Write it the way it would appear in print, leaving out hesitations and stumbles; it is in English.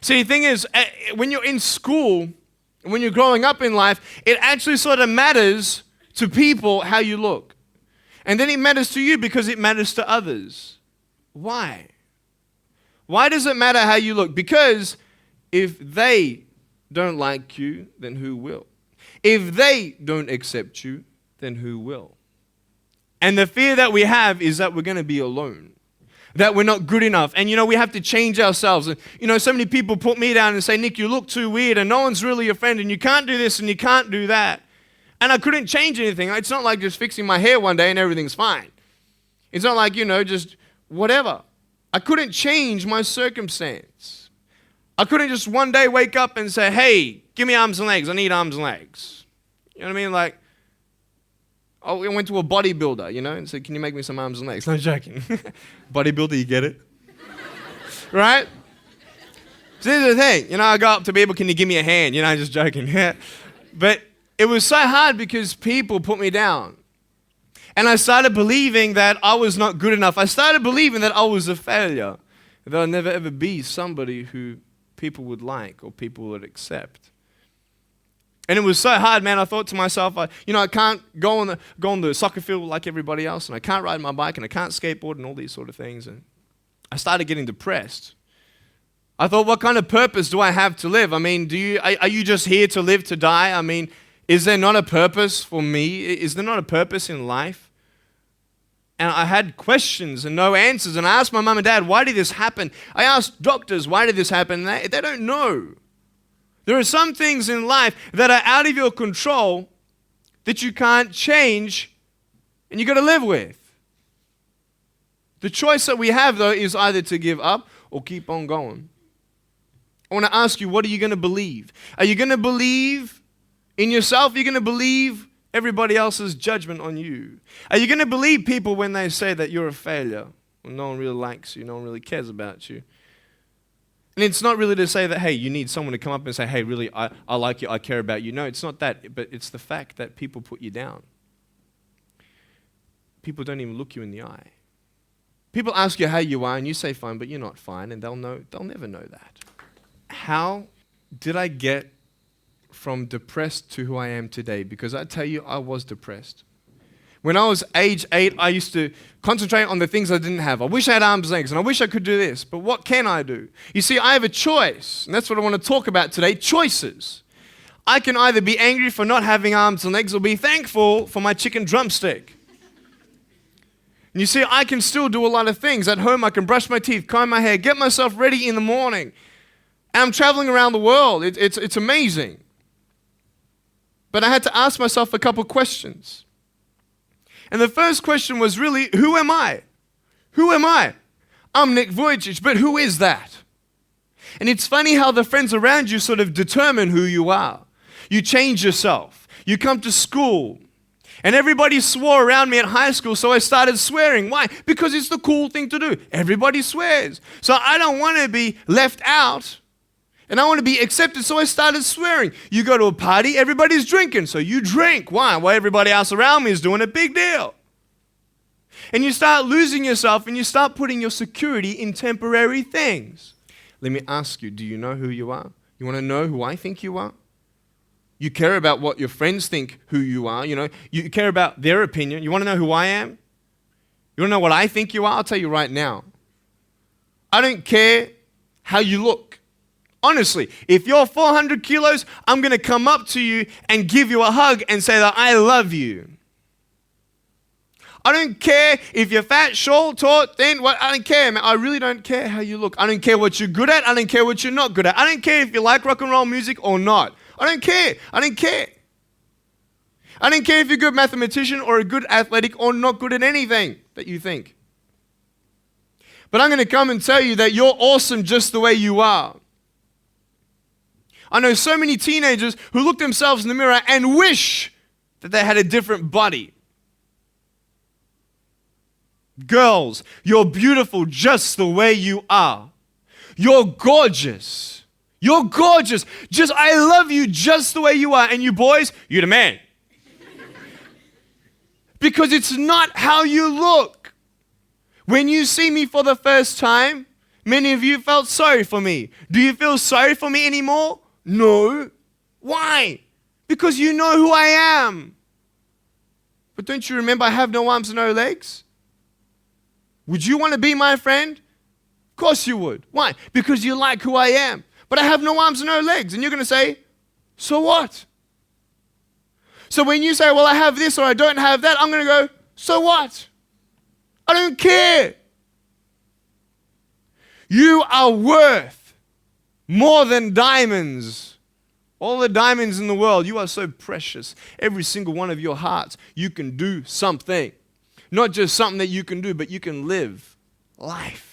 See, the thing is, when you're in school, when you're growing up in life, it actually sort of matters to people how you look. And then it matters to you because it matters to others. Why? Why does it matter how you look? Because if they don't like you, then who will? If they don't accept you, then who will? And the fear that we have is that we're going to be alone, that we're not good enough. And, we have to change ourselves. And, so many people put me down and say, Nick, you look too weird and no one's really your friend and you can't do this and you can't do that. And I couldn't change anything. It's not like just fixing my hair one day and everything's fine. It's not like, just whatever. I couldn't change my circumstance. I couldn't just one day wake up and say, hey, give me arms and legs. I need arms and legs. You know what I mean? Like, I went to a bodybuilder, and said, can you make me some arms and legs? No joking. Bodybuilder, you get it? Right? So this is the thing. I go up to people, can you give me a hand? Just joking. But it was so hard because people put me down. And I started believing that I was not good enough. I started believing that I was a failure. That I'd never ever be somebody who people would like or people would accept. And it was so hard, man. I thought to myself, I can't go on the soccer field like everybody else, and I can't ride my bike, and I can't skateboard, and all these sort of things. And I started getting depressed. I thought, what kind of purpose do I have to live? I mean, are you just here to live to die? I mean, is there not a purpose for me? Is there not a purpose in life? And I had questions and no answers. And I asked my mum and dad, why did this happen? I asked doctors, why did this happen? And they don't know. There are some things in life that are out of your control that you can't change and you got to live with. The choice that we have, though, is either to give up or keep on going. I want to ask you, what are you going to believe? Are you going to believe in yourself? Are you going to believe everybody else's judgment on you? Are you going to believe people when they say that you're a failure, when no one really likes you, no one really cares about you? And it's not really to say that, hey, you need someone to come up and say, hey, really, I like you, I care about you. No, it's not that, but it's the fact that people put you down. People don't even look you in the eye. People ask you how you are, and you say fine, but you're not fine, and they'll never know that. How did I get from depressed to who I am today? Because I tell you, I was depressed. When I was age 8, I used to concentrate on the things I didn't have. I wish I had arms and legs, and I wish I could do this, but what can I do? You see, I have a choice, and that's what I want to talk about today, choices. I can either be angry for not having arms and legs or be thankful for my chicken drumstick. And you see, I can still do a lot of things. At home, I can brush my teeth, comb my hair, get myself ready in the morning. And I'm traveling around the world. It's amazing. But I had to ask myself a couple questions. And the first question was really, who am I? Who am I? I'm NickVujicic, but who is that? And it's funny how the friends around you sort of determine who you are. You change yourself. You come to school. And everybody swore around me at high school, so I started swearing. Why? Because it's the cool thing to do. Everybody swears. So I don't want to be left out. And I want to be accepted, so I started swearing. You go to a party, everybody's drinking, so you drink. Why? Well, everybody else around me is doing a big deal. And you start losing yourself, and you start putting your security in temporary things. Let me ask you, do you know who you are? You want to know who I think you are? You care about what your friends think who you are. You care about their opinion. You want to know who I am? You want to know what I think you are? I'll tell you right now. I don't care how you look. Honestly, if you're 400 kilos, I'm going to come up to you and give you a hug and say that I love you. I don't care if you're fat, short, tall, thin, what, I don't care, man. I really don't care how you look. I don't care what you're good at. I don't care what you're not good at. I don't care if you like rock and roll music or not. I don't care. I don't care. I don't care if you're a good mathematician or a good athletic or not good at anything that you think. But I'm going to come and tell you that you're awesome just the way you are. I know so many teenagers who look themselves in the mirror and wish that they had a different body. Girls, you're beautiful just the way you are. You're gorgeous. You're gorgeous. I love you just the way you are. And you boys, you're the man. Because it's not how you look. When you see me for the first time, Many of you felt sorry for me. Do you feel sorry for me anymore? No. Why? Because you know who I am. But don't you remember I have no arms and no legs? Would you want to be my friend? Of course you would. Why? Because you like who I am. But I have no arms and no legs. And you're going to say, so what? So when you say, well, I have this or I don't have that, I'm going to go, so what? I don't care. You are worth more than diamonds. All the diamonds in the world, you are so precious. Every single one of your hearts, you can do something. Not just something that you can do, but you can live life.